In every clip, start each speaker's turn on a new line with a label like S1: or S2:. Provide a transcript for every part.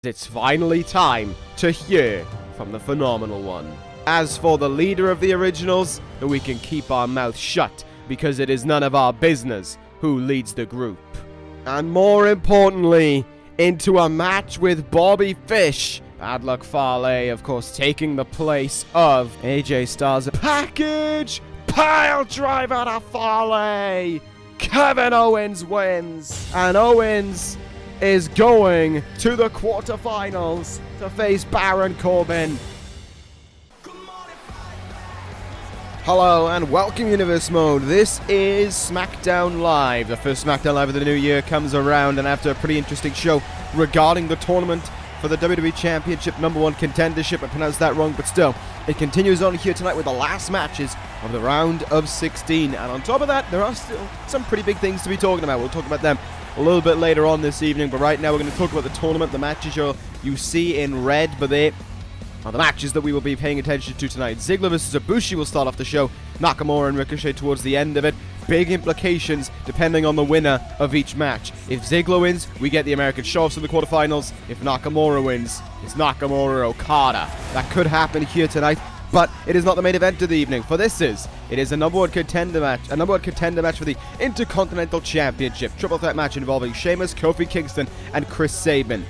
S1: It's finally time to hear from the phenomenal one. As for the leader of the originals, we can keep our mouth shut because it is none of our business who leads the group. And more importantly, into a match with Bobby Fish. Bad Luck Fale, of course, taking the place of AJ Styles. Package pile driver to Fale. Kevin Owens wins. And Owens is going to the quarterfinals to face Baron Corbin. Hello and welcome Universe Mode. This is Smackdown Live. The first Smackdown Live of the new year comes around, and after a pretty interesting show regarding the tournament for the WWE Championship #1 Contendership, I pronounced that wrong, but still, it continues on here tonight with the last matches of the round of 16. And on top of that, there are still some pretty big things to be talking about. We'll talk about them a little bit later on this evening, but right now we're going to talk about the tournament. The matches you see in red, but they are the matches that we will be paying attention to tonight. Ziggler vs. Ibushi will start off the show. Nakamura and Ricochet towards the end of it. Big implications depending on the winner of each match. If Ziggler wins, we get the American Show-Offs in the quarterfinals. If Nakamura wins, it's Nakamura Okada. That could happen here tonight, but it is not the main event of the evening. For this it is a #1 contender match. A #1 contender match for the Intercontinental Championship. Triple threat match involving Sheamus, Kofi, Kingston, and Chris Sabin.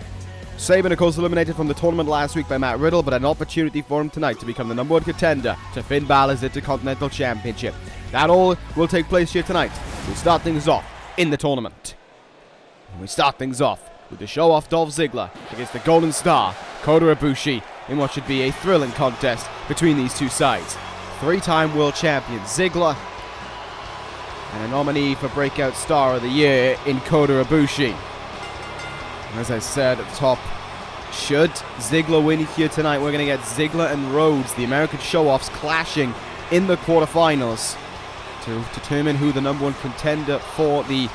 S1: Sabin, of course, eliminated from the tournament last week by Matt Riddle, but an opportunity for him tonight to become the #1 contender to Finn Balor's Intercontinental Championship. That all will take place here tonight. We start things off in the tournament. We start things off with the show-off Dolph Ziggler against the Golden Star, Kota Ibushi, in what should be a thrilling contest between these two sides. Three-time world champion Ziggler, and a nominee for Breakout Star of the Year in Kota Ibushi. As I said at the top, should Ziggler win here tonight, we're going to get Ziggler and Rhodes, the American Show-Offs, clashing in the quarterfinals to determine who the #1 contender for the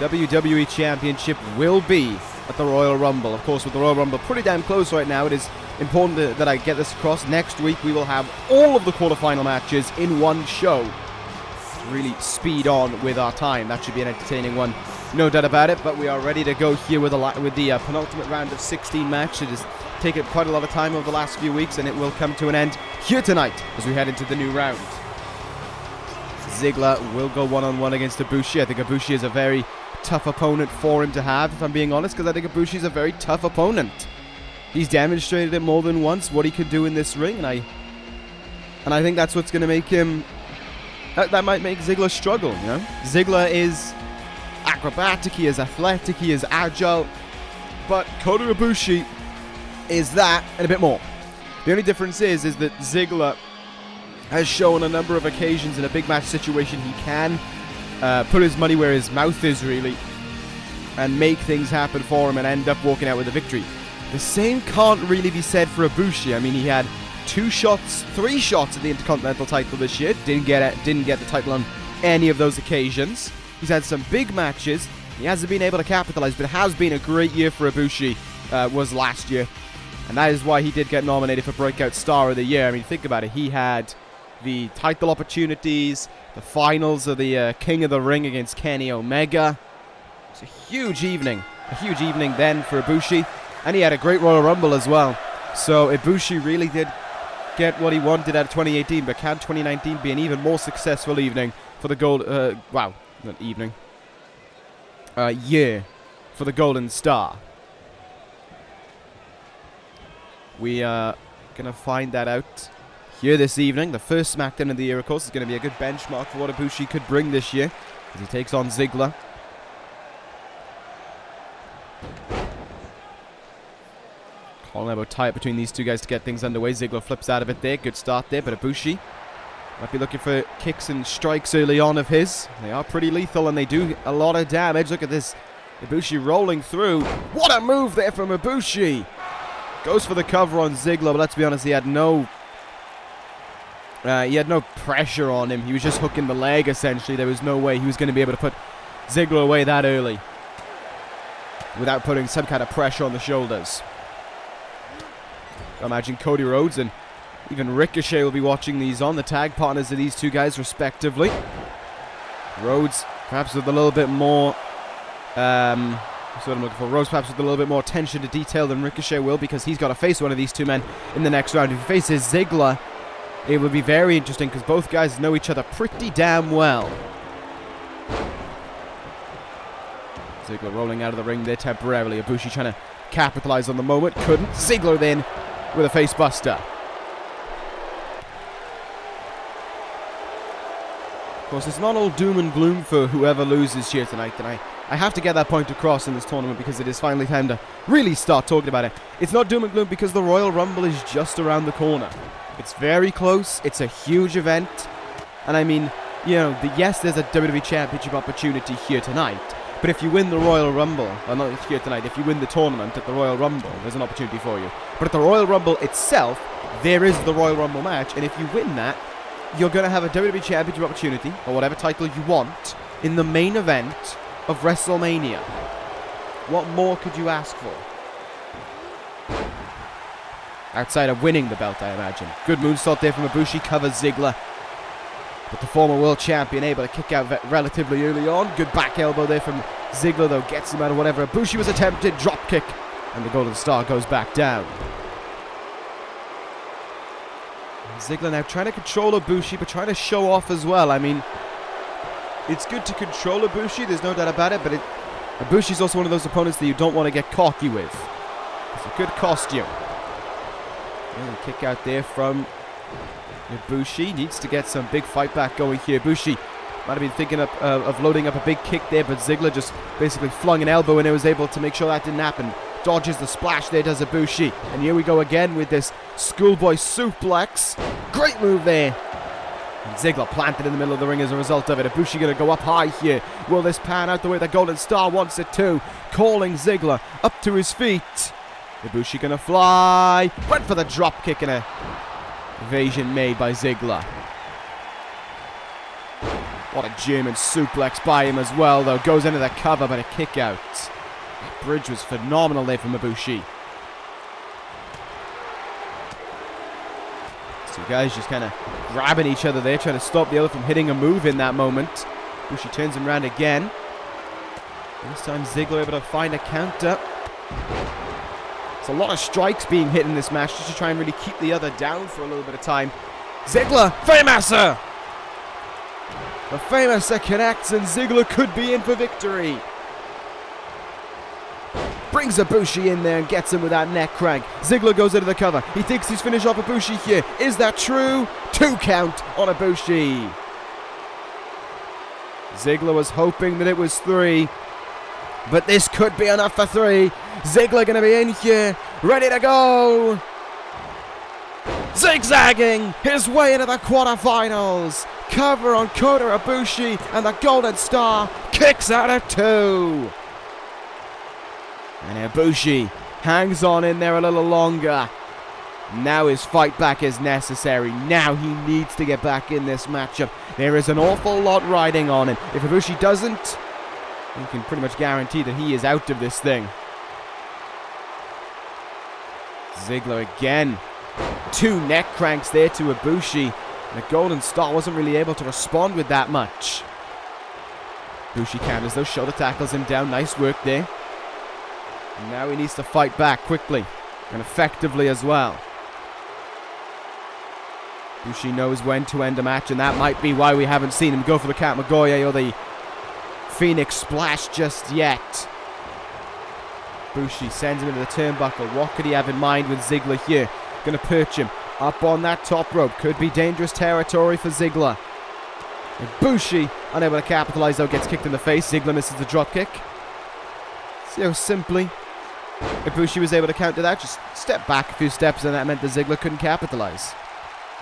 S1: WWE Championship will be at the Royal Rumble. Of course, with the Royal Rumble pretty damn close right now, it is important that I get this across. Next week, we will have all of the quarterfinal matches in one show to really speed on with our time. That should be an entertaining one, no doubt about it, but we are ready to go here with the penultimate round of 16 match. It has taken quite a lot of time over the last few weeks, and it will come to an end here tonight as we head into the new round. Ziggler will go one-on-one against Ibushi. I think Ibushi is a very tough opponent for him to have, if I'm being honest, because I think Ibushi is a very tough opponent. He's demonstrated it more than once, what he could do in this ring, and I think that's what's going to make him... That might make Ziggler struggle, you know? Ziggler is acrobatic, he is athletic, he is agile, but Kota Ibushi is that and a bit more. The only difference is that Ziggler has shown on a number of occasions in a big match situation he can put his money where his mouth is, really, and make things happen for him and end up walking out with a victory. The same can't really be said for Ibushi. I mean, he had 3 shots at the Intercontinental title this year. Didn't get the title on any of those occasions. He's had some big matches. He hasn't been able to capitalize, but it has been a great year for Ibushi, was last year. And that is why he did get nominated for Breakout Star of the Year. I mean, think about it. He had the title opportunities, the finals of the King of the Ring against Kenny Omega. It's a huge evening then for Ibushi. And he had a great Royal Rumble as well. So Ibushi really did get what he wanted out of 2018, but can 2019 be an even more successful evening for the year for the Golden Star? We are going to find that out here this evening. The first Smackdown of the year, of course, is going to be a good benchmark for what Ibushi could bring this year as he takes on Ziggler. Calling about tie up between these two guys to get things underway. Ziggler flips out of it there. Good start there, but Ibushi might be looking for kicks and strikes early on of his. They are pretty lethal and they do a lot of damage. Look at this. Ibushi rolling through. What a move there from Ibushi. Goes for the cover on Ziggler, but let's be honest, he had no pressure on him. He was just hooking the leg, essentially. There was no way he was going to be able to put Ziggler away that early without putting some kind of pressure on the shoulders. I imagine Cody Rhodes and even Ricochet will be watching these on, the tag partners of these two guys respectively. Rhodes perhaps with a little bit more That's what I'm looking for. Rose perhaps with a little bit more attention to detail than Ricochet will, because he's got to face one of these two men in the next round. If he faces Ziggler, it would be very interesting because both guys know each other pretty damn well. Ziggler rolling out of the ring there temporarily. Ibushi trying to capitalize on the moment. Couldn't. Ziggler then with a face buster. Of course, it's not all doom and gloom for whoever loses here tonight, and I have to get that point across in this tournament because it is finally time to really start talking about it. It's not doom and gloom because the Royal Rumble is just around the corner. It's very close. It's a huge event. And I mean, you know, yes, there's a WWE Championship opportunity here tonight. But if you win the Royal Rumble, well, not here tonight, if you win the tournament at the Royal Rumble, there's an opportunity for you. But at the Royal Rumble itself, there is the Royal Rumble match. And if you win that, you're going to have a WWE Championship opportunity, or whatever title you want, in the main event of WrestleMania. What more could you ask for? Outside of winning the belt, I imagine. Good moonsault there from Ibushi, covers Ziggler. But the former world champion able to kick out relatively early on. Good back elbow there from Ziggler, though, gets him out of whatever Ibushi was attempted. Drop kick, and the Golden Star goes back down. Ziggler now trying to control Ibushi, but trying to show off as well. I mean, it's good to control Ibushi, there's no doubt about it, but Ibushi's also one of those opponents that you don't want to get cocky with. It's a good costume. And kick out there from Ibushi. Needs to get some big fight back going here. Ibushi might have been thinking of loading up a big kick there, but Ziggler just basically flung an elbow and it was able to make sure that didn't happen. Dodges the splash there, does Ibushi. And here we go again with this schoolboy suplex. Great move there. And Ziggler planted in the middle of the ring as a result of it. Ibushi going to go up high here. Will this pan out the way the Golden Star wants it to? Calling Ziggler up to his feet. Ibushi going to fly. Went for the drop kick and a evasion made by Ziggler. What a German suplex by him as well, though. Goes into the cover, but a kick out. That bridge was phenomenal there from Ibushi. Two guys just kind of grabbing each other there, trying to stop the other from hitting a move in that moment. Ibushi turns him around again. This time Ziggler able to find a counter. There's a lot of strikes being hit in this match just to try and really keep the other down for a little bit of time. Ziggler, Famouser! The Famouser connects and Ziggler could be in for victory. Brings Ibushi in there and gets him with that neck crank. Ziggler goes into the cover. He thinks he's finished off Ibushi here. Is that true? 2 count on Ibushi. Ziggler was hoping that it was 3. But this could be enough for 3. Ziggler going to be in here. Ready to go. Zigzagging his way into the quarterfinals. Cover on Kota Ibushi. And the Golden Star kicks out at 2. And Ibushi hangs on in there a little longer. Now his fight back is necessary. Now he needs to get back in this matchup. There is an awful lot riding on him. If Ibushi doesn't, you can pretty much guarantee that he is out of this thing. Ziggler again. 2 neck cranks there to Ibushi. The Golden Star wasn't really able to respond with that much. Ibushi counters those shoulder tackles him down. Nice work there. And now he needs to fight back quickly and effectively as well. Ibushi knows when to end a match, and that might be why we haven't seen him go for the Cat Magoya or the Phoenix Splash just yet. Ibushi sends him into the turnbuckle. What could he have in mind with Ziggler here? Going to perch him up on that top rope. Could be dangerous territory for Ziggler. Ibushi unable to capitalize, though, gets kicked in the face. Ziggler misses the drop kick. See how simply Ibushi was able to counter that. Just step back a few steps, and that meant that Ziggler couldn't capitalize.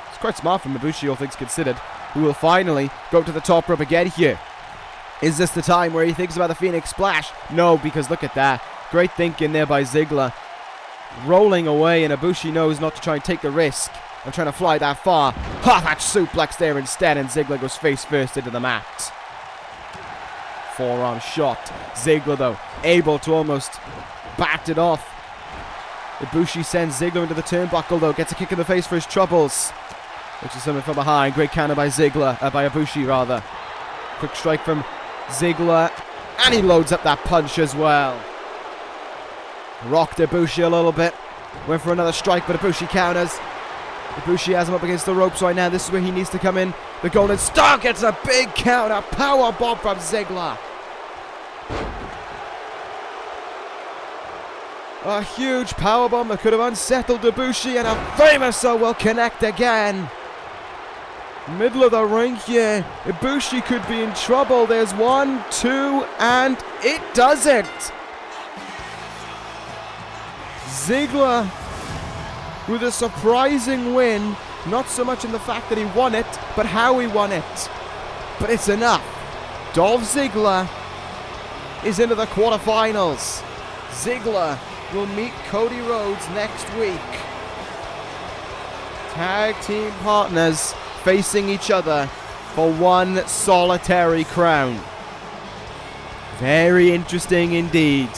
S1: It's quite smart from Ibushi, all things considered, who will finally go up to the top rope again here. Is this the time where he thinks about the Phoenix Splash? No, because look at that. Great thinking there by Ziggler. Rolling away, and Ibushi knows not to try and take the risk of trying to fly that far. That suplex there instead, and Ziggler goes face first into the mat. Forearm shot. Ziggler, though, able to almost bat it off. Ibushi sends Ziggler into the turnbuckle, though. Gets a kick in the face for his troubles. Which is something from behind. Great counter by Ziggler. By Ibushi, rather. Quick strike from Ziggler. And he loads up that punch as well. Rocked Ibushi a little bit. Went for another strike, but Ibushi counters. Ibushi has him up against the ropes right now. This is where he needs to come in. The Golden Star gets a big counter. Power bomb from Ziggler. A huge powerbomb that could have unsettled Ibushi, and a Famouser will connect again. Middle of the ring here. Ibushi could be in trouble. There's 1, 2, and it does it. Ziggler with a surprising win. Not so much in the fact that he won it, but how he won it. But it's enough. Dolph Ziggler is into the quarterfinals. Ziggler will meet Cody Rhodes next week. Tag team partners facing each other for one solitary crown. Very interesting indeed.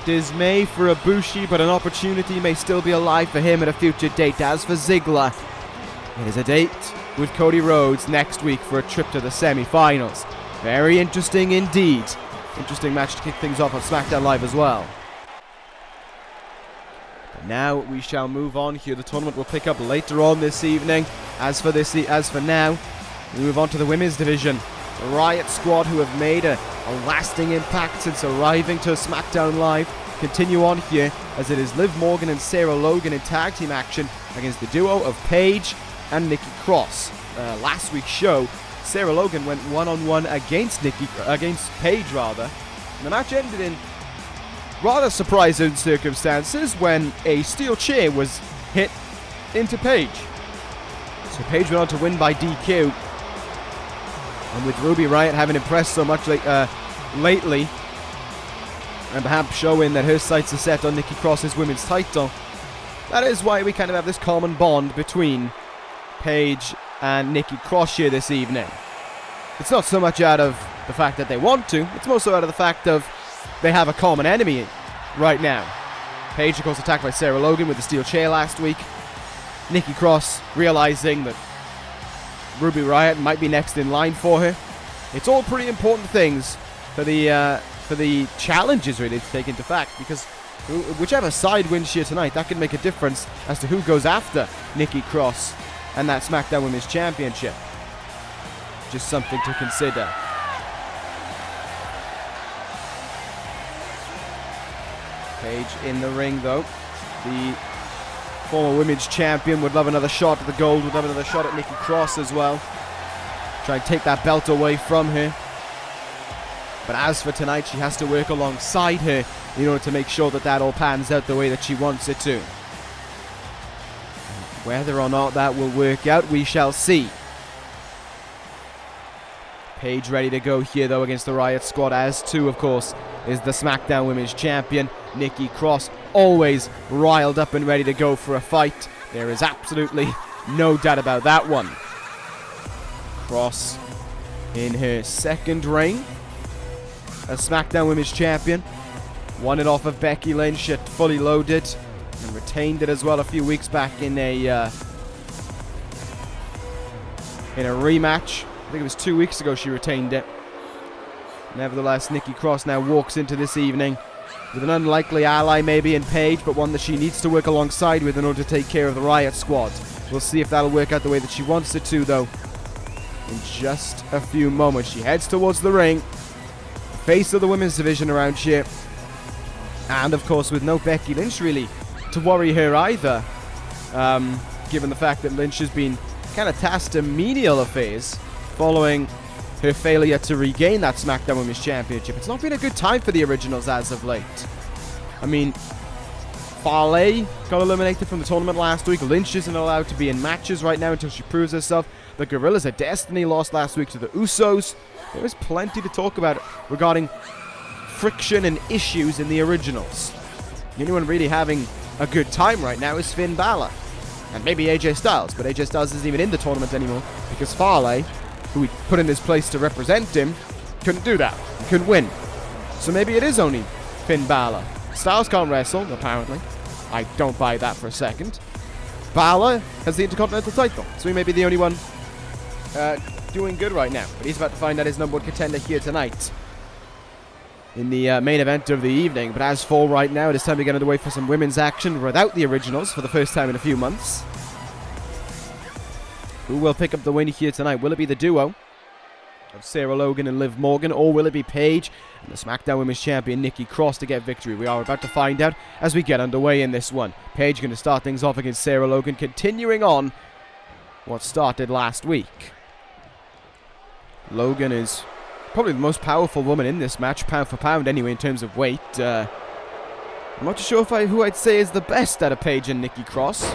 S1: Dismay for Ibushi, but an opportunity may still be alive for him at a future date. As for Ziggler, it is a date with Cody Rhodes next week for a trip to the semi-finals. Very interesting indeed. Interesting match to kick things off on Smackdown Live as well. But now we shall move on here. The tournament will pick up later on this evening. As for now, we move on to the women's division. The Riott squad, who have made a lasting impact since arriving to Smackdown Live, continue on here as it is Liv Morgan and Sarah Logan in tag team action against the duo of Paige and Nikki Cross. Last week's show, Sarah Logan went one-on-one against Paige, and the match ended in rather surprising circumstances when a steel chair was hit into Paige. So Paige went on to win by DQ. And with Ruby Riott having impressed so much lately, and perhaps showing that her sights are set on Nikki Cross's women's title, that is why we kind of have this common bond between Paige and Nikki Cross here this evening. It's not so much out of the fact that they want to, it's more so out of the fact of they have a common enemy right now. Paige, of course, attacked by Sarah Logan with the steel chair last week. Nikki Cross realizing that Ruby Riott might be next in line for her. It's all pretty important things for the challenges really to take into fact, because whichever side wins here tonight, that can make a difference as to who goes after Nikki Cross and that SmackDown Women's Championship. Just something to consider. Paige in the ring though. The former women's champion would love another shot at the gold, would love another shot at Nikki Cross as well. Try and take that belt away from her. But as for tonight, she has to work alongside her in order to make sure that that all pans out the way that she wants it to. Whether or not that will work out, we shall see. Paige ready to go here though against the Riott squad, as too, of course, is the SmackDown Women's Champion, Nikki Cross, always riled up and ready to go for a fight. There is absolutely no doubt about that one. Cross in her second reign as SmackDown Women's Champion. Won it off of Becky Lynch at Fully Loaded and retained it as well a few weeks back in a rematch. I think it was 2 weeks ago she retained it. Nevertheless, Nikki Cross now walks into this evening with an unlikely ally maybe in Paige, but one that she needs to work alongside with in order to take care of the Riott squad. We'll see if that'll work out the way that she wants it to, though, in just a few moments. She heads towards the ring, face of the women's division around here, and of course with no Becky Lynch really to worry her either, given the fact that Lynch has been kind of tasked to menial affairs following her failure to regain that SmackDown Women's Championship. It's not been a good time for the originals as of late. I mean, Fale got eliminated from the tournament last week. Lynch isn't allowed to be in matches right now until she proves herself. The Gorillas of Destiny lost last week to the Usos. There is plenty to talk about regarding friction and issues in the originals. The only one really having a good time right now is Finn Balor. And maybe AJ Styles, but AJ Styles isn't even in the tournament anymore because Fale, who we put in this place to represent him, couldn't do that. He couldn't win. So maybe it is only Finn Balor. Styles can't wrestle, apparently. I don't buy that for a second. Balor has the Intercontinental title, so he may be the only one doing good right now. But he's about to find out his number one contender here tonight in the main event of the evening. But as for right now, it is time to get underway for some women's action without the originals for the first time in a few months. Who will pick up the win here tonight? Will it be the duo of Sarah Logan and Liv Morgan, or will it be Paige and the SmackDown Women's Champion Nikki Cross to get victory? We are about to find out as we get underway in this one. Paige going to start things off against Sarah Logan, continuing on what started last week. Logan is probably the most powerful woman in this match, pound for pound anyway, in terms of weight. I'm not too sure who I'd say is the best out of Paige and Nikki Cross.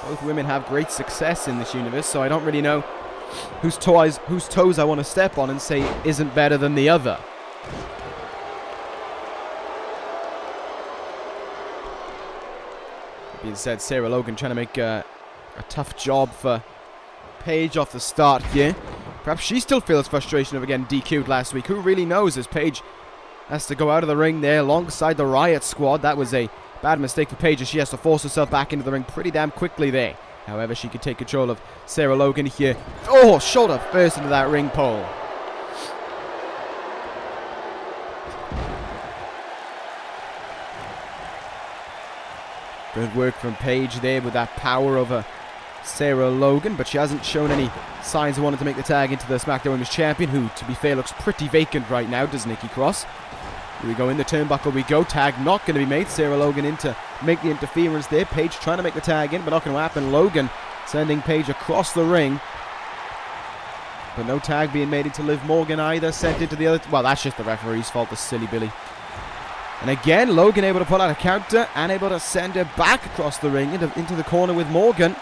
S1: Both women have great success in this universe, so I don't really know whose toes I want to step on and say isn't better than the other. That being said, Sarah Logan trying to make a tough job for Paige off the start here. Perhaps she still feels frustration of getting DQ'd last week. Who really knows, as Paige has to go out of the ring there alongside the Riott squad. That was a bad mistake for Paige, as she has to force herself back into the ring pretty damn quickly there. However, she can take control of Sarah Logan here. Oh, shoulder first into that ring pole. Good work from Paige there with that power over Sarah Logan, but she hasn't shown any signs of wanting to make the tag into the SmackDown Women's Champion, who, to be fair, looks pretty vacant right now, does Nikki Cross. Here we go, in the turnbuckle we go. Tag not going to be made. Sarah Logan in to make the interference there. Paige trying to make the tag in, but not going to happen. Logan sending Paige across the ring. But no tag being made into Liv Morgan either. Sent into the other. Well, that's just the referee's fault, the silly Billy. And again, Logan able to pull out a counter and able to send her back across the ring into the corner with Morgan.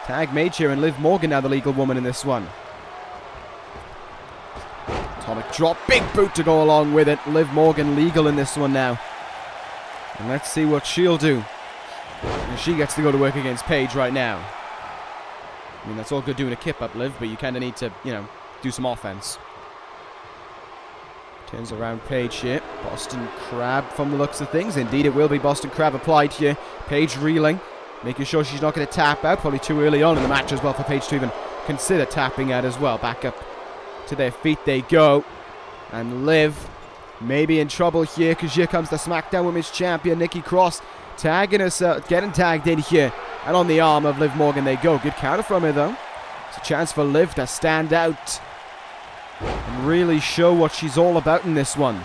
S1: Tag made here, and Liv Morgan now the legal woman in this one. Atomic drop, big boot to go along with it. Liv Morgan legal in this one now. And let's see what she'll do. And she gets to go to work against Paige right now. I mean, that's all good doing a kip up, Liv, but you kind of need to, do some offense. Turns around Paige here. Boston Crab from the looks of things. Indeed, it will be Boston Crab applied here. Paige reeling, making sure she's not going to tap out. Probably too early on in the match as well for Paige to even consider tapping out as well. Back up to their feet they go. And Liv may be in trouble here, because here comes the SmackDown Women's Champion Nikki Cross, tagging herself, getting tagged in here. And on the arm of Liv Morgan they go. Good counter from her though. It's a chance for Liv to stand out and really show what she's all about in this one.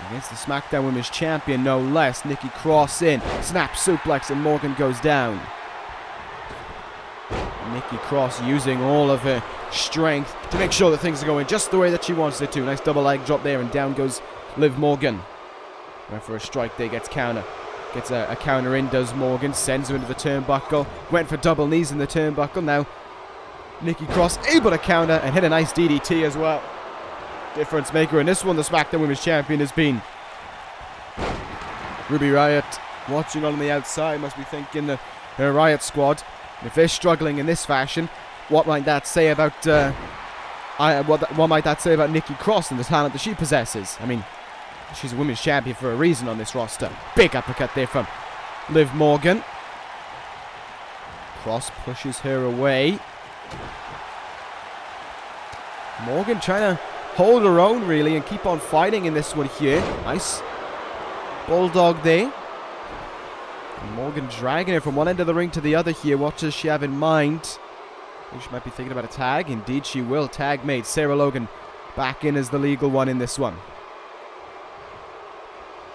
S1: Against the SmackDown Women's Champion, no less. Nikki Cross in. Snap suplex, and Morgan goes down. Nikki Cross using all of her strength to make sure that things are going just the way that she wants it to. Nice double leg drop there, and down goes Liv Morgan. Went for a strike there, gets counter. Gets a counter in, does Morgan. Sends her into the turnbuckle. Went for double knees in the turnbuckle. Now Nikki Cross able to counter and hit a nice DDT as well. Difference maker in this one, the SmackDown Women's Champion has been Ruby Riott. Watching on the outside, must be thinking her Riott squad, if they're struggling in this fashion, what might that say about what might that say about Nikki Cross and the talent that she possesses? I mean, she's a women's champion for a reason on this roster. Big uppercut there from Liv Morgan. Cross pushes her away. Morgan trying to hold her own really and keep on fighting in this one here. Nice bulldog there. And Morgan dragging her from one end of the ring to the other here. What does she have in mind? I think she might be thinking about a tag. Indeed she will. Tag made. Sarah Logan back in as the legal one in this one.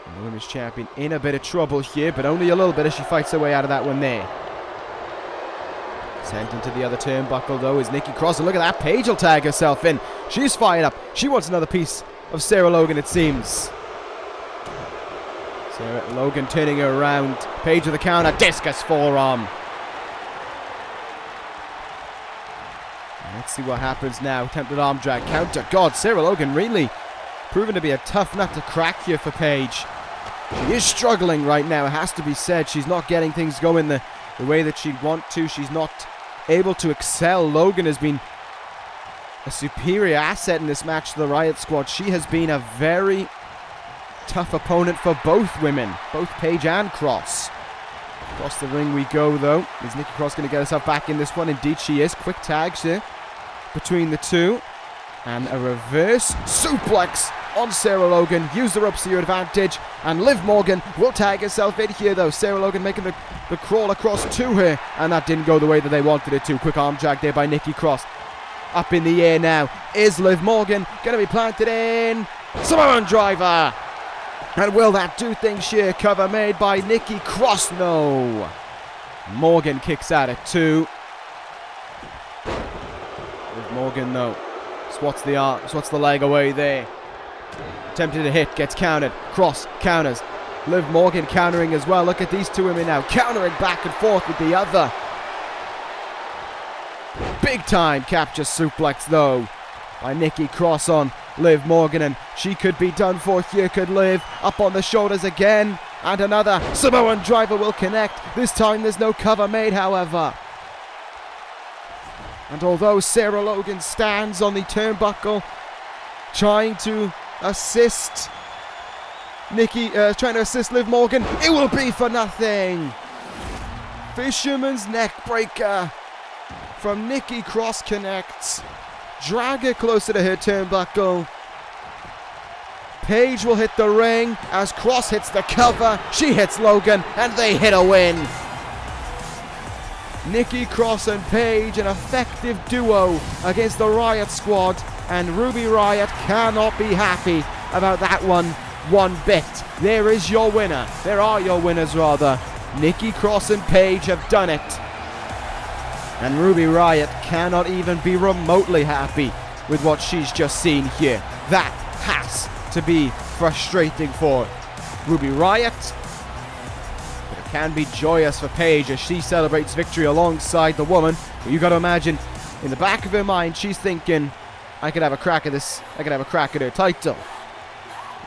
S1: And the women's champion in a bit of trouble here, but only a little bit as she fights her way out of that one there. Sent into the other turnbuckle though is Nikki Cross, and look at that, Paige will tag herself in. She's fired up. She wants another piece of Sarah Logan, it seems. Sarah Logan turning her around. Paige with the counter, discus forearm. And let's see what happens now. Attempted arm drag, counter. God, Sarah Logan really proven to be a tough nut to crack here for Paige. She is struggling right now, it has to be said. She's not getting things going the way that she'd want to. She's not able to excel. Logan has been a superior asset in this match to the Riott squad. She has been a very tough opponent for both women, both Paige and Cross. Across the ring we go though. Is Nikki Cross going to get herself back in this one? Indeed she is. Quick tags here between the two. And a reverse suplex on Sarah Logan. Use the ropes to your advantage. And Liv Morgan will tag herself in here, though. Sarah Logan making the crawl across to her. And that didn't go the way that they wanted it to. Quick arm drag there by Nikki Cross. Up in the air now is Liv Morgan. Going to be planted in. Samoan driver. And will that do things here? Cover made by Nikki Cross. No. Morgan kicks out at 2. Liv Morgan, though. Swats the arm, swats the leg away there. Attempted to hit, gets countered. Cross counters. Liv Morgan countering as well. Look at these two women now, countering back and forth with the other. Big time capture suplex though by Nikki Cross on Liv Morgan, and she could be done for here. Could Liv up on the shoulders again, and another Samoan driver will connect. This time there's no cover made, however. And although Sarah Logan stands on the turnbuckle, trying to assist Liv Morgan, it will be for nothing. Fisherman's neck breaker from Nikki Cross connects. Drag her closer to her turnbuckle. Paige will hit the ring as Cross hits the cover. She hits Logan and they hit a win. Nikki Cross and Paige, an effective duo against the Riott squad, and Ruby Riott cannot be happy about that one bit. There is your winner. There are your winners, rather. Nikki Cross and Paige have done it. And Ruby Riott cannot even be remotely happy with what she's just seen here. That has to be frustrating for Ruby Riott. But it can be joyous for Paige as she celebrates victory alongside the woman. But you got to imagine, in the back of her mind, she's thinking, I could have a crack at this. I could have a crack at her title.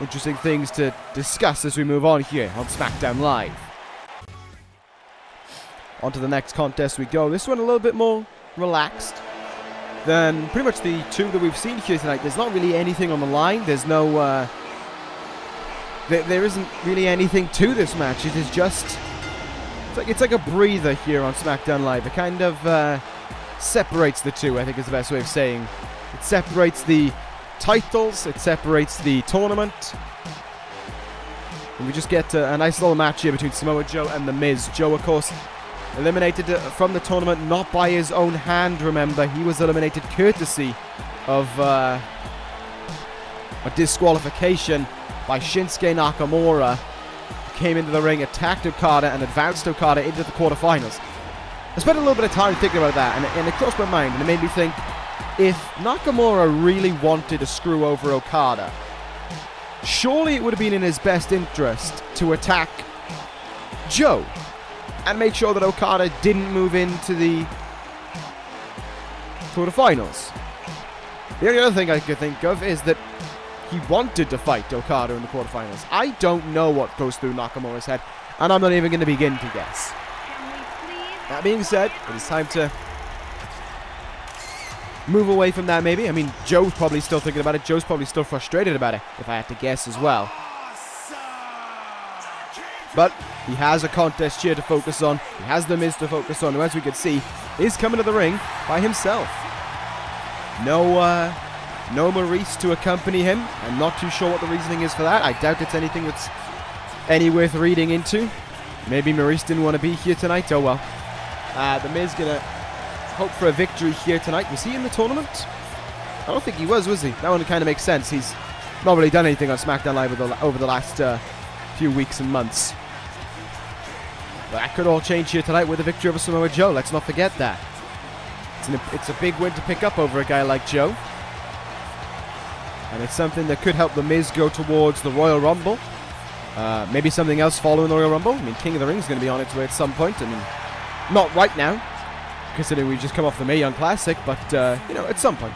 S1: Interesting things to discuss as we move on here on Smackdown Live. On to the next contest we go. This one a little bit more relaxed than pretty much the two that we've seen here tonight. There's not really anything on the line. There's no... There isn't really anything to this match. It is just... It's like a breather here on Smackdown Live. It kind of separates the two, I think is the best way of saying. It separates the titles. It separates the tournament. And we just get a nice little match here between Samoa Joe and The Miz. Joe, of course, eliminated from the tournament, not by his own hand, remember. He was eliminated courtesy of a disqualification by Shinsuke Nakamura. Came into the ring, attacked Okada, and advanced Okada into the quarterfinals. I spent a little bit of time thinking about that, and it crossed my mind, and it made me think, if Nakamura really wanted to screw over Okada, surely it would have been in his best interest to attack Joe and make sure that Okada didn't move into the quarterfinals. The only other thing I could think of is that he wanted to fight Okada in the quarterfinals. I don't know what goes through Nakamura's head, and I'm not even going to begin to guess. That being said, it is time to move away from that, maybe. I mean, Joe's probably still thinking about it. Joe's probably still frustrated about it, if I had to guess as well. But he has a contest here to focus on. He has The Miz to focus on, who, as we can see, is coming to the ring by himself. No Maurice to accompany him. I'm not too sure what the reasoning is for that. I doubt it's anything that's any worth reading into. Maybe Maurice didn't want to be here tonight. Oh well. The Miz gonna hope for a victory here tonight. Was he in the tournament? I don't think he was he? That one kind of makes sense. He's not really done anything on SmackDown Live over the last few weeks and months. But that could all change here tonight with a victory over Samoa Joe. Let's not forget that. It's a big win to pick up over a guy like Joe. And it's something that could help The Miz go towards the Royal Rumble. Maybe something else following the Royal Rumble. I mean, King of the Ring is going to be on its way at some point. I mean, not right now, considering we just come off the Mae Young Classic, but, you know, at some point.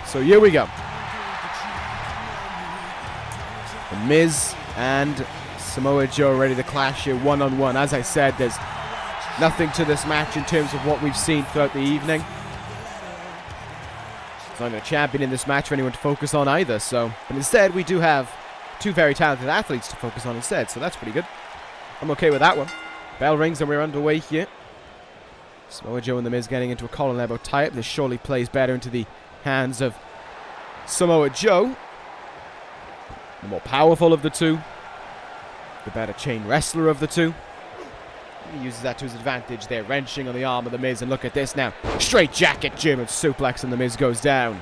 S1: So here we go. The Miz and Samoa Joe ready to clash here one-on-one. As I said, there's nothing to this match in terms of what we've seen throughout the evening. There's not a champion in this match for anyone to focus on either, so... But instead, we do have two very talented athletes to focus on instead, so that's pretty good. I'm okay with that one. Bell rings and we're underway here. Samoa Joe and The Miz getting into a collar and elbow tie-up. This surely plays better into the hands of Samoa Joe. The more powerful of the two. The better chain wrestler of the two. He uses that to his advantage there, wrenching on the arm of The Miz, and look at this now. Straight jacket, German suplex, and The Miz goes down.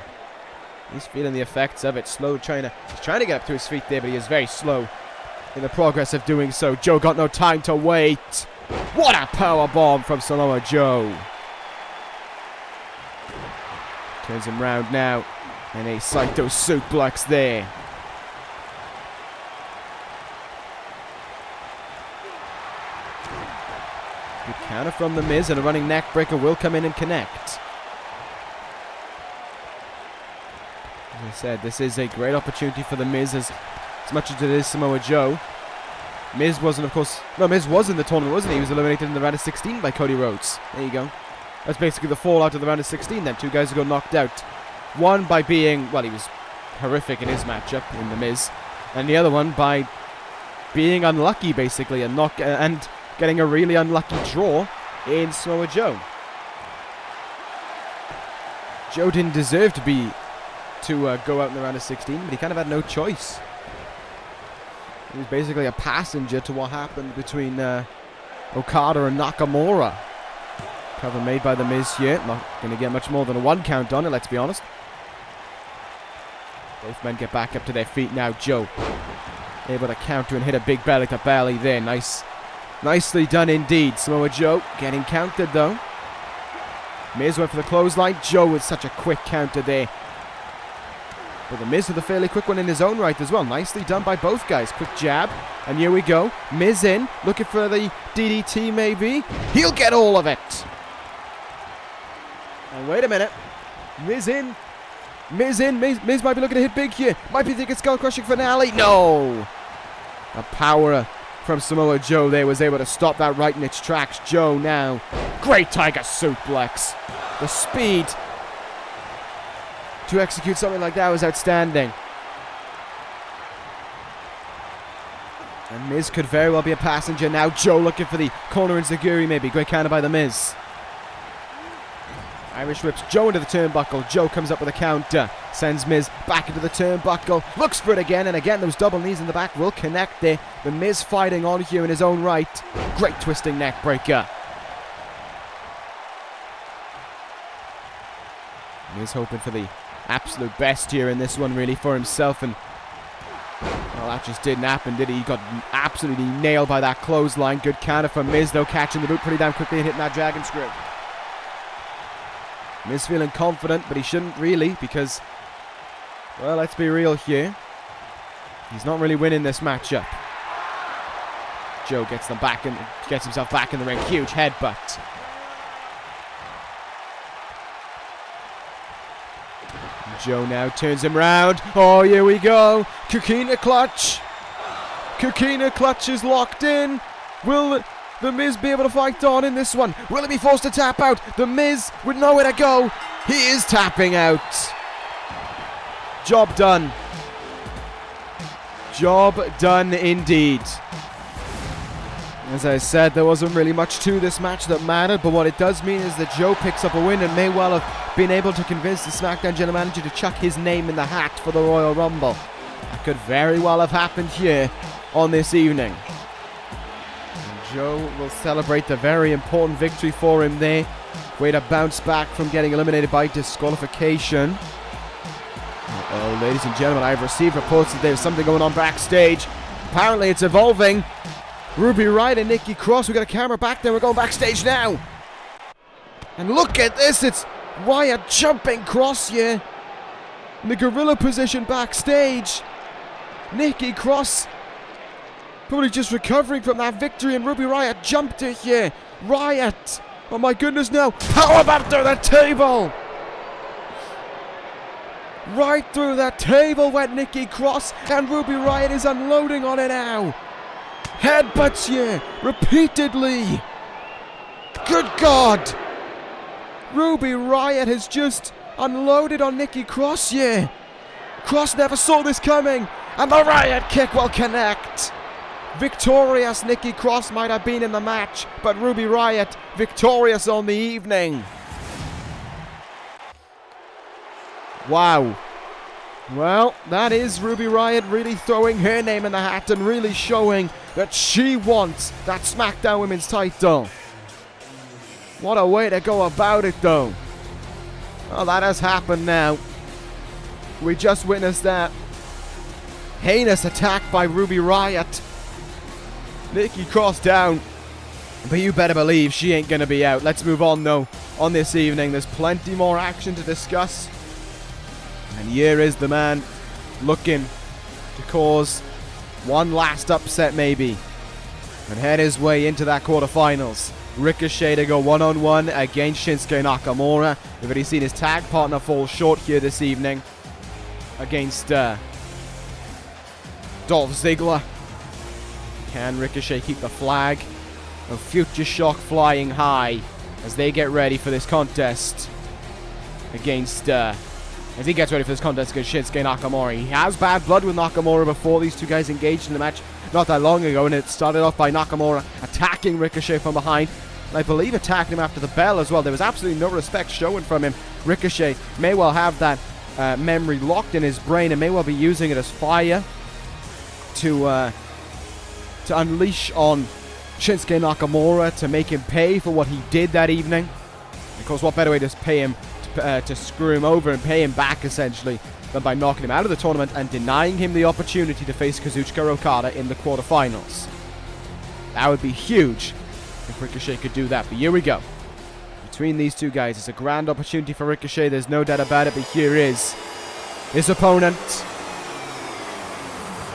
S1: He's feeling the effects of it, he's trying to get up to his feet there, but he is very slow in the progress of doing so. Joe got no time to wait. What a power bomb from Samoa Joe. Turns him round now, and a Saito suplex there. Good counter from The Miz, and a running neck breaker will come in and connect. As I said, this is a great opportunity for The Miz as much as it is Samoa Joe. Miz wasn't, of course... No, Miz was in the tournament, wasn't he? He was eliminated in the round of 16 by Cody Rhodes. There you go. That's basically the fallout of the round of 16 then. Two guys who got knocked out. One by being... Well, he was horrific in his matchup in The Miz. And the other one by being unlucky, basically, and getting a really unlucky draw in Samoa Joe. Joe didn't deserve to go out in the round of 16, but he kind of had no choice. He was basically a passenger to what happened between Okada and Nakamura. Cover made by The Miz here. Not going to get much more than a 1 count on it, let's be honest. Both men get back up to their feet now. Joe able to counter and hit a big belly to belly there. Nicely done indeed. Samoa Joe getting countered though. Miz went for the clothesline. Joe with such a quick counter there. But The Miz with a fairly quick one in his own right as well. Nicely done by both guys. Quick jab. And here we go. Miz in. Looking for the DDT maybe. He'll get all of it. And wait a minute. Miz in. Miz might be looking to hit big here. Might be thinking skull crushing finale. No. A power from Samoa Joe there was able to stop that right in its tracks. Joe now. Great Tiger suplex. The speed to execute something like that was outstanding. And Miz could very well be a passenger now. Joe looking for the corner enziguri maybe. Great counter by The Miz. Irish whips Joe into the turnbuckle. Joe comes up with a counter. Sends Miz back into the turnbuckle. Looks for it again, and again those double knees in the back will connect there. The Miz fighting on here in his own right. Great twisting neck breaker. Miz hoping for the absolute best here in this one really for himself, and well, that just didn't happen, did he? He got absolutely nailed by that clothesline. Good counter from Miz though, catching the boot pretty damn quickly and hitting that dragon screw. Miz feeling confident, but he shouldn't really, because, well, let's be real here, he's not really winning this matchup. Joe gets himself back in the ring. Huge headbutt. Joe now turns him round. Oh, here we go. Kukina clutch. Kukina clutch is locked in. Will The Miz be able to fight on in this one? Will he be forced to tap out? The Miz with nowhere to go. He is tapping out. Job done. Job done indeed. As I said, there wasn't really much to this match that mattered, but what it does mean is that Joe picks up a win and may well have been able to convince the SmackDown General Manager to chuck his name in the hat for the Royal Rumble. That could very well have happened here on this evening. And Joe will celebrate the very important victory for him there. Way to bounce back from getting eliminated by disqualification. Uh-oh, ladies and gentlemen, I've received reports that there's something going on backstage. Apparently it's evolving. Ruby Riott and Nikki Cross, we got a camera back there, we're going backstage now. And look at this, it's Riott jumping Cross here. In the gorilla position backstage. Nikki Cross probably just recovering from that victory, and Ruby Riott jumped her here. Riott, oh my goodness no, powerbomb through the table. Right through that table went Nikki Cross, and Ruby Riott is unloading on it now. Headbutts here, repeatedly. Good God. Ruby Riott has just unloaded on Nikki Cross here. Cross never saw this coming, and the Riott kick will connect. Victorious Nikki Cross might have been in the match, but Ruby Riott victorious on the evening. Wow. Well, that is Ruby Riott really throwing her name in the hat and really showing that she wants that SmackDown Women's title. What a way to go about it, though. Well, that has happened now. We just witnessed that heinous attack by Ruby Riott. Nikki crossed down, but you better believe she ain't going to be out. Let's move on, though, on this evening. There's plenty more action to discuss. And here is the man looking to cause one last upset, maybe, and head his way into that quarterfinals. Ricochet to go one-on-one against Shinsuke Nakamura. We've already seen his tag partner fall short here this evening against Dolph Ziggler. Can Ricochet keep the flag of Future Shock flying high as they get ready for this contest against as he gets ready for this contest against Shinsuke Nakamura? He has bad blood with Nakamura before these two guys engaged in the match not that long ago, and it started off by Nakamura attacking Ricochet from behind. And I believe attacked him after the bell as well. There was absolutely no respect showing from him. Ricochet may well have that memory locked in his brain and may well be using it as fire to unleash on Shinsuke Nakamura to make him pay for what he did that evening. Of course, what better way to pay him to screw him over and pay him back, essentially, than by knocking him out of the tournament and denying him the opportunity to face Kazuchika Okada in the quarterfinals. That would be huge if Ricochet could do that, but here we go. Between these two guys, it's a grand opportunity for Ricochet, there's no doubt about it, but here is his opponent.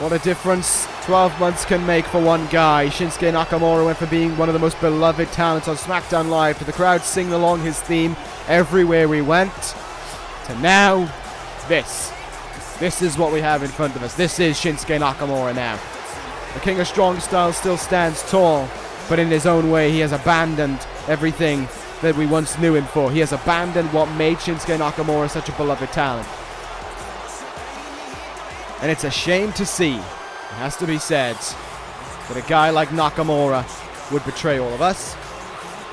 S1: What a difference 12 months can make for one guy. Shinsuke Nakamura went from being one of the most beloved talents on SmackDown Live to the crowd singing along his theme everywhere we went, to now this. This is what we have in front of us. This is Shinsuke Nakamura now. The King of Strong Style still stands tall, but in his own way he has abandoned everything that we once knew him for. He has abandoned what made Shinsuke Nakamura such a beloved talent. And it's a shame to see, it has to be said, that a guy like Nakamura would betray all of us,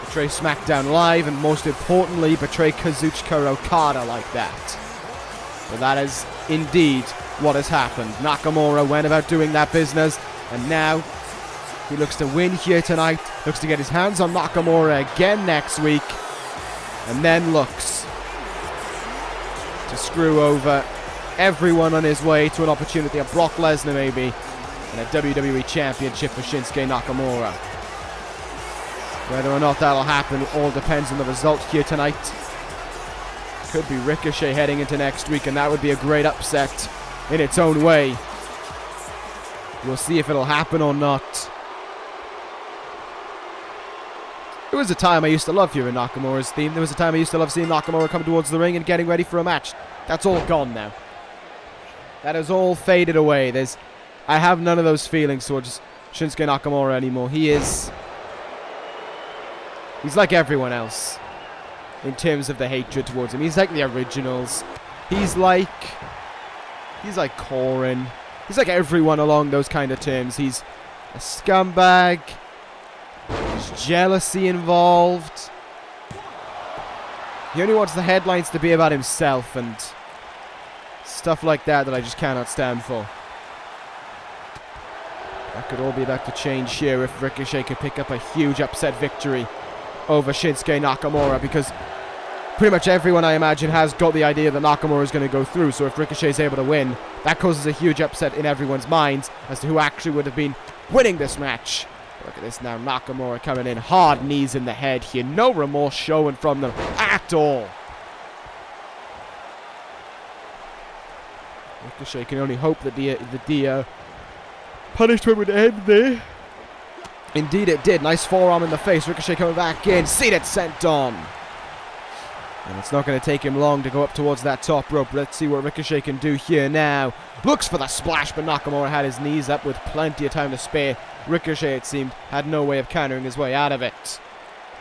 S1: betray SmackDown Live, and most importantly, betray Kazuchika Okada like that. But that is indeed what has happened. Nakamura went about doing that business, and now he looks to win here tonight, looks to get his hands on Nakamura again next week, and then looks to screw over everyone on his way to an opportunity, a Brock Lesnar maybe, and a WWE Championship for Shinsuke Nakamura. Whether or not that'll happen all depends on the result here tonight. Could be Ricochet heading into next week, and that would be a great upset in its own way. We'll see if it'll happen or not. There was a time I used to love hearing Nakamura's theme. There was a time I used to love seeing Nakamura come towards the ring and getting ready for a match. That's all gone now. That has all faded away. I have none of those feelings towards Shinsuke Nakamura anymore. He's like everyone else in terms of the hatred towards him. He's like the originals. He's like Corin. He's like everyone along those kind of terms. He's a scumbag. There's jealousy involved. He only wants the headlines to be about himself and stuff like that I just cannot stand for. That could all be about to change here if Ricochet could pick up a huge upset victory over Shinsuke Nakamura, because pretty much everyone, I imagine, has got the idea that Nakamura is going to go through. So if Ricochet is able to win, that causes a huge upset in everyone's minds as to who actually would have been winning this match. Look at this now, Nakamura coming in, hard knees in the head here, no remorse showing from them at all. Ricochet can only hope that the punishment would end there. Indeed it did. Nice forearm in the face. Ricochet coming back in. Seated senton. And it's not going to take him long to go up towards that top rope. Let's see what Ricochet can do here now. Looks for the splash, but Nakamura had his knees up with plenty of time to spare. Ricochet, it seemed, had no way of countering his way out of it.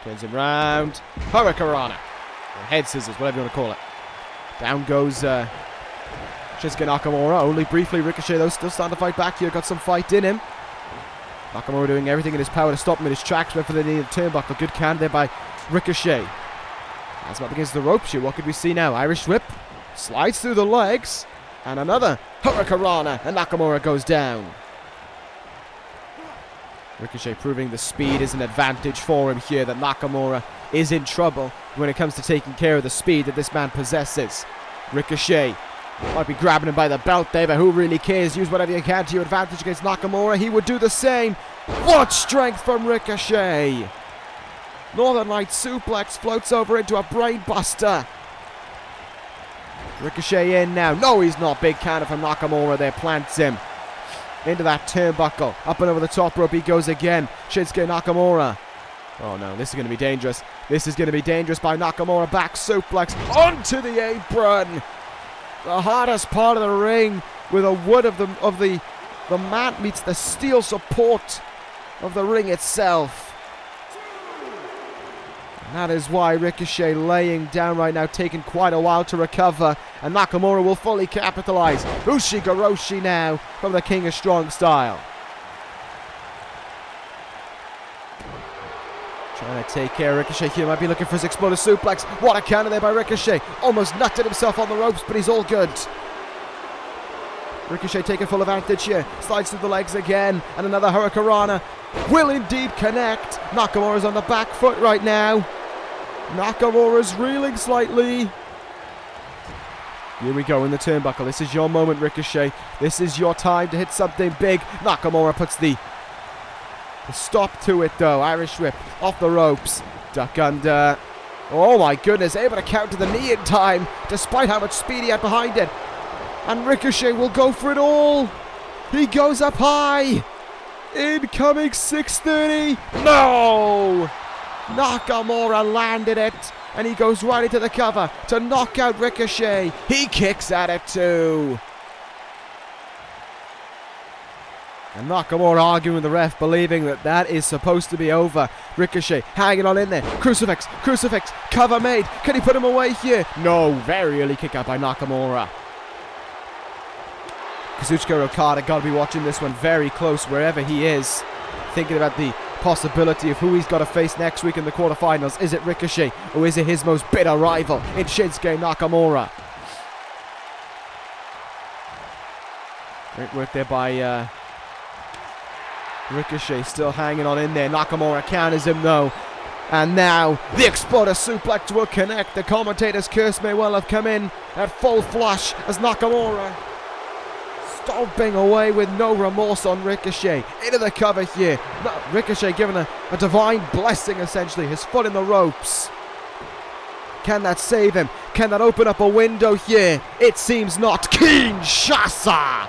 S1: Turns him round. Hurricanrana. Or head scissors, whatever you want to call it. Down goes Shinsuke Nakamura. Only briefly. Ricochet, though, still starting to fight back here. Got some fight in him. Nakamura doing everything in his power to stop him in his tracks. Went for the knee of the turnbuckle. Good can there by Ricochet. As up against the ropes here. What could we see now? Irish whip. Slides through the legs. And another Hurricanrana, and Nakamura goes down. Ricochet proving the speed is an advantage for him here, that Nakamura is in trouble when it comes to taking care of the speed that this man possesses. Ricochet might be grabbing him by the belt there, but who really cares? Use whatever you can to your advantage against Nakamura. He would do the same. What strength from Ricochet! Northern Light suplex floats over into a brainbuster. Ricochet in now. No, he's not. Big counter from Nakamura there. Plants him into that turnbuckle. Up and over the top rope he goes again. Shinsuke Nakamura. Oh no, this is going to be dangerous. This is going to be dangerous by Nakamura. Back suplex onto the apron. The hardest part of the ring, with a wood of the mat meets the steel support of the ring itself. And that is why Ricochet laying down right now, taking quite a while to recover. And Nakamura will fully capitalize. Ushigoroshi now from the King of Strong Style. Trying to take care of Ricochet here. Might be looking for his explosive suplex. What a counter there by Ricochet. Almost nutted himself on the ropes, but he's all good. Ricochet taking full advantage here. Slides through the legs again. And another Hurricanrana will indeed connect. Nakamura's on the back foot right now. Nakamura's reeling slightly. Here we go in the turnbuckle. This is your moment, Ricochet. This is your time to hit something big. Nakamura puts the stop to it, though. Irish whip off the ropes. Duck under. Oh, my goodness. Able to counter the knee in time, despite how much speed he had behind it. And Ricochet will go for it all. He goes up high. Incoming 630. No! Nakamura landed it. And he goes right into the cover to knock out Ricochet. He kicks at it too. And Nakamura arguing with the ref, believing that is supposed to be over. Ricochet hanging on in there. Crucifix, crucifix, cover made. Can he put him away here? No, very early kick out by Nakamura. Kazuchika Okada got to be watching this one very close wherever he is. Thinking about the possibility of who he's got to face next week in the quarterfinals. Is it Ricochet or is it his most bitter rival in Shinsuke Nakamura? Great work there by Ricochet, still hanging on in there. Nakamura counters him though. And now the exploder suplex will connect. The commentator's curse may well have come in at full flush as Nakamura stomping away with no remorse on Ricochet. Into the cover here. Ricochet given a divine blessing essentially. His foot in the ropes. Can that save him? Can that open up a window here? It seems not. Kinshasa!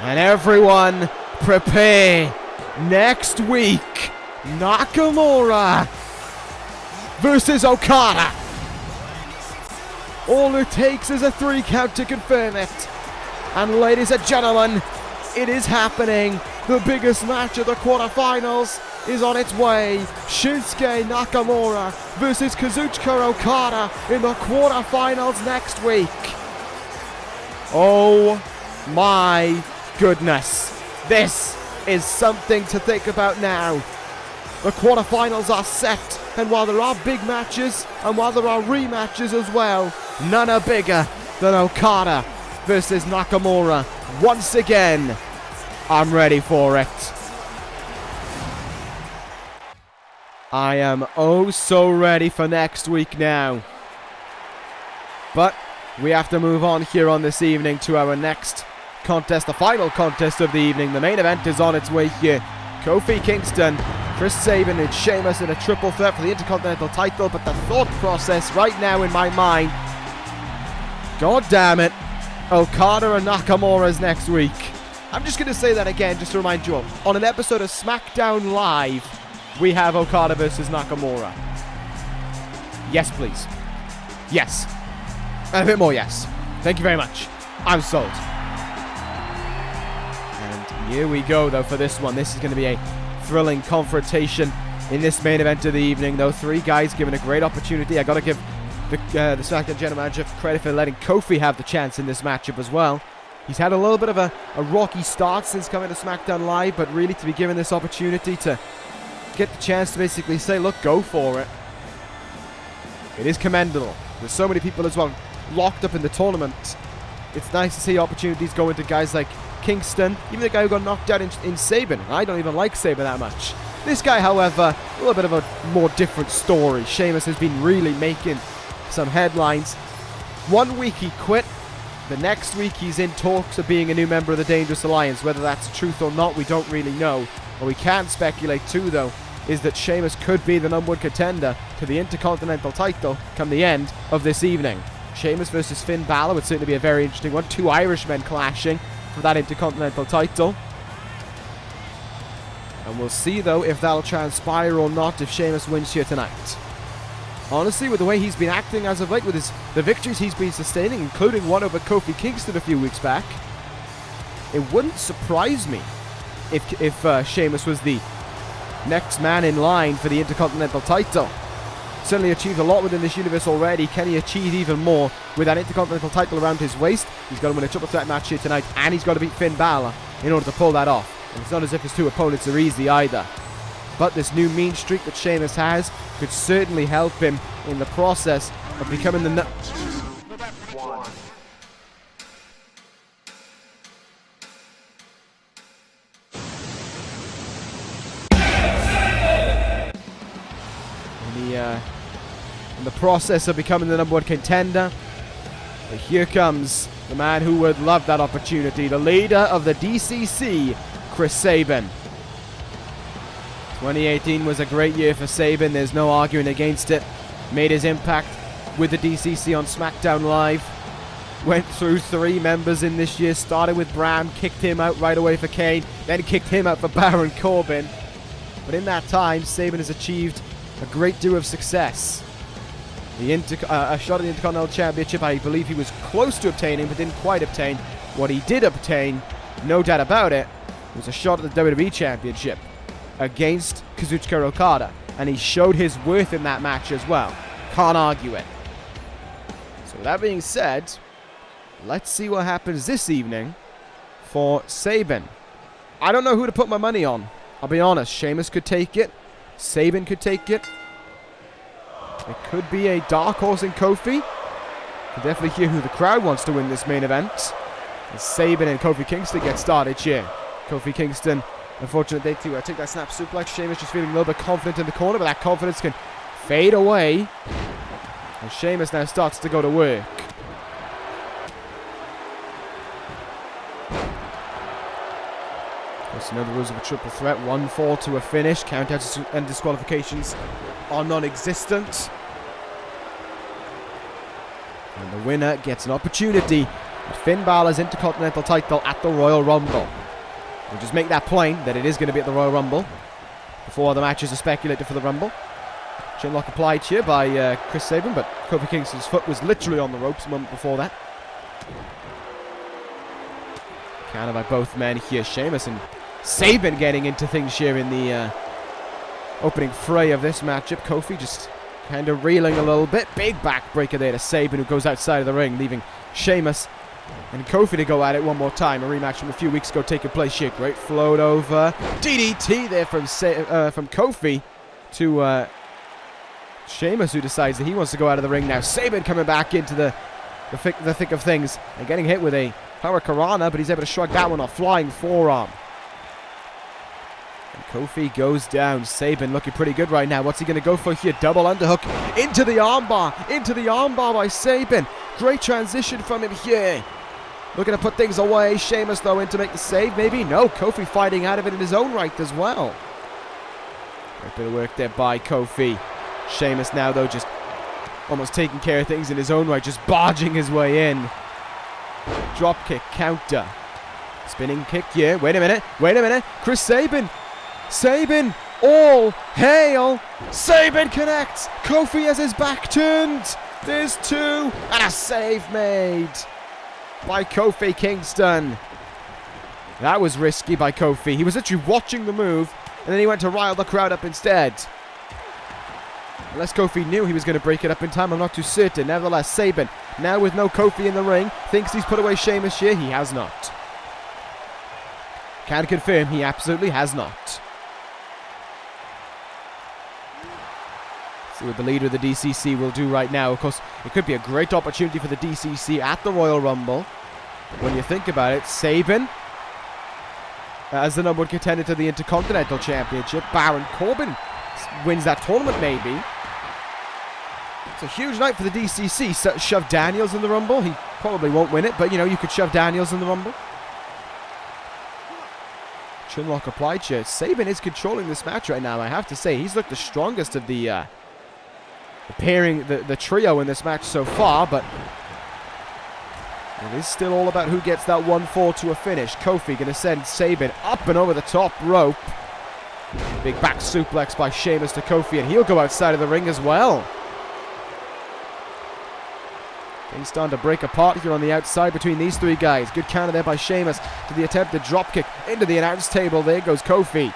S1: And everyone prepare. Next week, Nakamura versus Okada. All it takes is a 3 count to confirm it. And ladies and gentlemen, it is happening. The biggest match of the quarterfinals is on its way. Shinsuke Nakamura versus Kazuchika Okada in the quarterfinals next week. Oh my goodness. This is something to think about now. The quarterfinals are set, and while there are big matches, and while there are rematches as well, none are bigger than Okada versus Nakamura. Once again, I'm ready for it. I am oh so ready for next week now. But we have to move on here on this evening to our next contest, the final contest of the evening. The main event is on its way here. Kofi Kingston, Chris Sabin and Sheamus in a triple threat for the Intercontinental title. But the thought process right now in my mind, god damn it, Okada and Nakamura's next week. I'm just going to say that again just to remind you all. On an episode of Smackdown Live, we have Okada versus Nakamura. Yes, please. Yes. And a bit more yes. Thank you very much. I'm sold. And here we go, though, for this one. This is going to be a thrilling confrontation in this main event of the evening, though. 3 guys given a great opportunity. I got to give the SmackDown General Manager credit for letting Kofi have the chance in this matchup as well. He's had a little bit of a rocky start since coming to SmackDown Live, but really to be given this opportunity to get the chance to basically say, look, go for it. It is commendable. There's so many people as well locked up in the tournament. It's nice to see opportunities go into guys like Kingston, even the guy who got knocked out in Sabin. I don't even like Sabin that much. This guy, however, a little bit of a more different story. Sheamus has been really making some headlines. 1 week he quit. The next week he's in talks of being a new member of the Dangerous Alliance. Whether that's the truth or not, we don't really know. What we can speculate too, though, is that Sheamus could be the #1 contender to the Intercontinental title come the end of this evening. Sheamus versus Finn Balor would certainly be a very interesting one. 2 Irishmen clashing for that Intercontinental title. And we'll see, though, if that'll transpire or not if Sheamus wins here tonight. Honestly, with the way he's been acting as of late, with the victories he's been sustaining, including one over Kofi Kingston a few weeks back, it wouldn't surprise me if Sheamus was the next man in line for the Intercontinental title. Certainly achieved a lot within this universe already. Can he achieve even more with that Intercontinental title around his waist? He's got to win a triple threat match here tonight, and he's got to beat Finn Balor in order to pull that off. And it's not as if his 2 opponents are easy either. But this new mean streak that Sheamus has could certainly help him in the process of becoming the in the process of becoming the #1 contender. But here comes the man who would love that opportunity, the leader of the DCC, Chris Sabin. 2018 was a great year for Sabin, there's no arguing against it. Made his impact with the DCC on Smackdown Live. Went through 3 members in this year, started with Bram, kicked him out right away for Kane, then kicked him out for Baron Corbin. But in that time, Sabin has achieved a great deal of success. A shot at the Intercontinental Championship, I believe he was close to obtaining, but didn't quite obtain. What he did obtain, no doubt about it, was a shot at the WWE Championship against Kazuchika Okada, and he showed his worth in that match as well. Can't argue it. So with that being said, let's see what happens this evening for Sabin. I don't know who to put my money on. I'll be honest, Sheamus could take it. Sabin could take it. It could be a dark horse in Kofi. Can definitely hear who the crowd wants to win this main event. As Sabin and Kofi Kingston get started here. Kofi Kingston, unfortunately, to take that snap suplex. Sheamus just feeling a little bit confident in the corner, but that confidence can fade away. And Sheamus now starts to go to work. Just know the rules of a triple threat. 1 fall to a finish. Countouts and disqualifications are non-existent. And the winner gets an opportunity at Finn Balor's Intercontinental title at the Royal Rumble. We'll just make that plain that it is going to be at the Royal Rumble before the matches are speculated for the Rumble. Chinlock applied here by Chris Sabin, but Kofi Kingston's foot was literally on the ropes a moment before that. Counter by both men here. Sheamus and Sabin getting into things here in the opening fray of this matchup. Kofi just kind of reeling a little bit. Big backbreaker there to Sabin, who goes outside of the ring, leaving Sheamus and Kofi to go at it one more time. A rematch from a few weeks ago taking place here. Great float over. DDT there from Kofi to Sheamus, who decides that he wants to go out of the ring now. Sabin coming back into the thick of things and getting hit with a Power Karana, but he's able to shrug that one off. Flying forearm. And Kofi goes down. Sabin looking pretty good right now. What's he going to go for here? Double underhook into the armbar. Into the armbar by Sabin. Great transition from him here. Looking to put things away. Sheamus, though, in to make the save. Maybe? No. Kofi fighting out of it in his own right as well. Great bit of work there by Kofi. Sheamus now, though, just almost taking care of things in his own right. Just barging his way in. Drop kick, counter. Spinning kick here. Wait a minute. Chris Sabin. Sabin. All hail. Sabin connects. Kofi has his back turned. There's 2. And a save made by Kofi Kingston. That was risky by Kofi. He was literally watching the move, and then he went to rile the crowd up instead. Unless Kofi knew he was going to break it up in time, I'm not too certain. Nevertheless, Sabin, now with no Kofi in the ring, thinks he's put away Sheamus here. He has not. Can confirm he absolutely has not. see what the leader of the DCC will do right now. Of course, it could be a great opportunity for the DCC at the Royal Rumble. When you think about it, Sabin as the number 1 contender to the Intercontinental Championship. Baron Corbin wins that tournament, maybe. It's a huge night for the DCC. So shove Daniels in the Rumble. He probably won't win it, but you know, you could shove Daniels in the Rumble. Chinlock applied here. Sabin is controlling this match right now, I have to say. He's looked the strongest of the pairing, the trio in this match so far, but it is still all about who gets that 1-4 to a finish. Kofi going to send Sabin up and over the top rope. Big back suplex by Sheamus to Kofi, and he'll go outside of the ring as well. Things starting to break apart here on the outside between these three guys. Good counter there by Sheamus to the attempted dropkick into the announce table. There goes Kofi.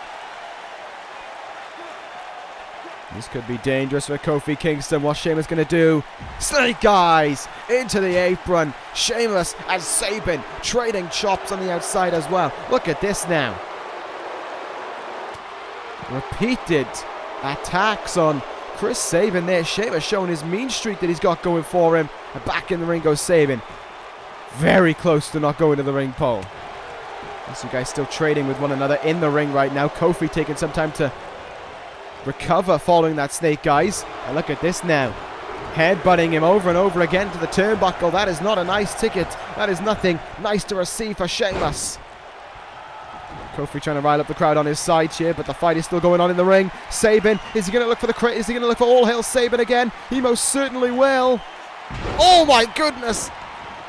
S1: This could be dangerous for Kofi Kingston. What's Sheamus going to do? Snake Eyes into the apron. Sheamus and Sabin trading chops on the outside as well. Look at this now. Repeated attacks on Chris Sabin there. Sheamus showing his mean streak that he's got going for him. And back in the ring goes Sabin. Very close to not going to the ring pole. These two guys still trading with one another in the ring right now. Kofi taking some time to recover following that Snake Eyes. And look at this now. Headbutting him over and over again to the turnbuckle. That is not a nice ticket. That is nothing nice to receive for Sheamus. Kofi trying to rile up the crowd on his side here, but the fight is still going on in the ring. Sabin, is he going to look for the is he going to look for All Hail Sabin again? He most certainly will. Oh my goodness!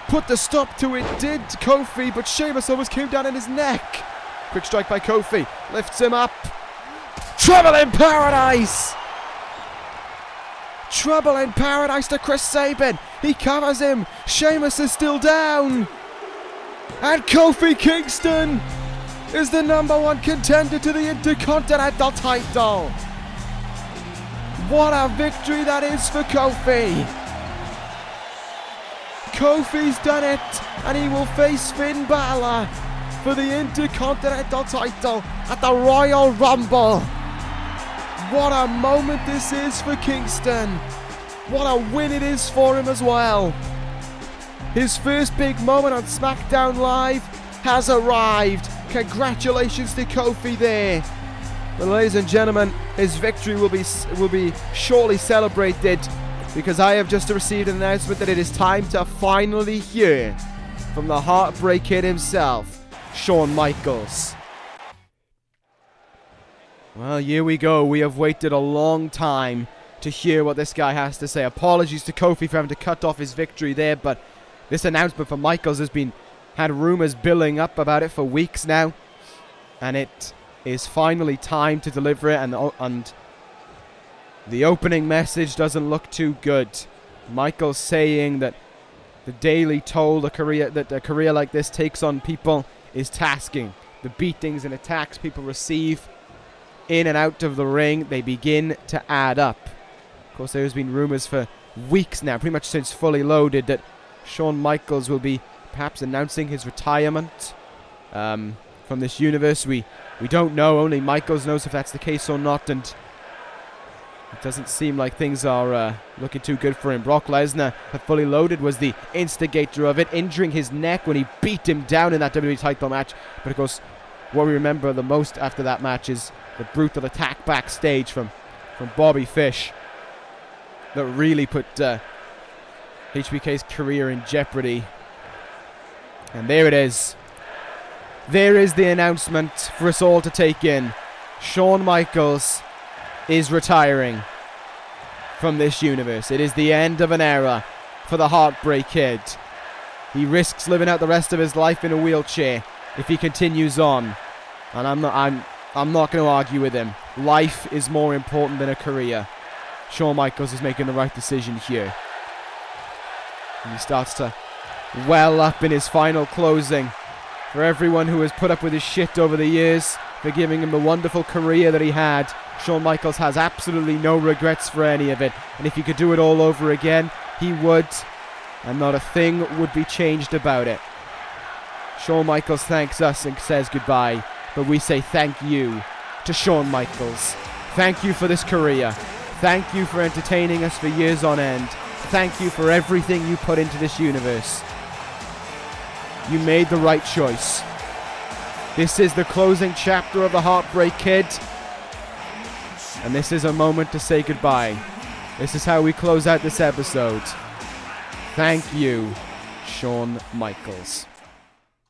S1: Put the stop to it did Kofi, but Sheamus almost came down in his neck. Quick strike by Kofi. Lifts him up. Trouble in Paradise! Trouble in Paradise to Chris Sabin. He covers him. Sheamus is still down. And Kofi Kingston is the number 1 contender to the Intercontinental title. What a victory that is for Kofi. Kofi's done it, and he will face Finn Balor for the Intercontinental title at the Royal Rumble. What a moment this is for Kingston. What a win it is for him as well. His first big moment on Smackdown Live has arrived. Congratulations to Kofi there. But ladies and gentlemen, his victory will be shortly celebrated, because I have just received an announcement that it is time to finally hear from the Heartbreak Kid himself, Shawn Michaels. Well, here we go. We have waited a long time to hear what this guy has to say. Apologies to Kofi for having to cut off his victory there, but this announcement from Michaels has had rumors building up about it for weeks now, and it is finally time to deliver it, and the opening message doesn't look too good. Michaels saying that the daily toll a career like this takes on people is tasking. The beatings and attacks people receive in and out of the ring, they begin to add up. Of course, there's been rumors for weeks now, pretty much since Fully Loaded, that Shawn Michaels will be perhaps announcing his retirement from this universe. We don't know. Only Michaels knows if that's the case or not, and it doesn't seem like things are looking too good for him. Brock Lesnar, Fully Loaded, was the instigator of it, injuring his neck when he beat him down in that WWE title match. But of course, what we remember the most after that match is the brutal attack backstage from Bobby Fish that really put HBK's career in jeopardy. And there it is. There is the announcement for us all to take in. Shawn Michaels is retiring from this universe. It is the end of an era for the Heartbreak Kid. He risks living out the rest of his life in a wheelchair if he continues on. And I'm not going to argue with him. Life is more important than a career. Shawn Michaels is making the right decision here. And he starts to well up in his final closing. For everyone who has put up with his shit over the years, for giving him the wonderful career that he had, Shawn Michaels has absolutely no regrets for any of it. And if he could do it all over again, he would. And not a thing would be changed about it. Shawn Michaels thanks us and says goodbye. But we say thank you to Shawn Michaels. Thank you for this career. Thank you for entertaining us for years on end. Thank you for everything you put into this universe. You made the right choice. This is the closing chapter of the Heartbreak Kid. And this is a moment to say goodbye. This is how we close out this episode. Thank you, Shawn Michaels.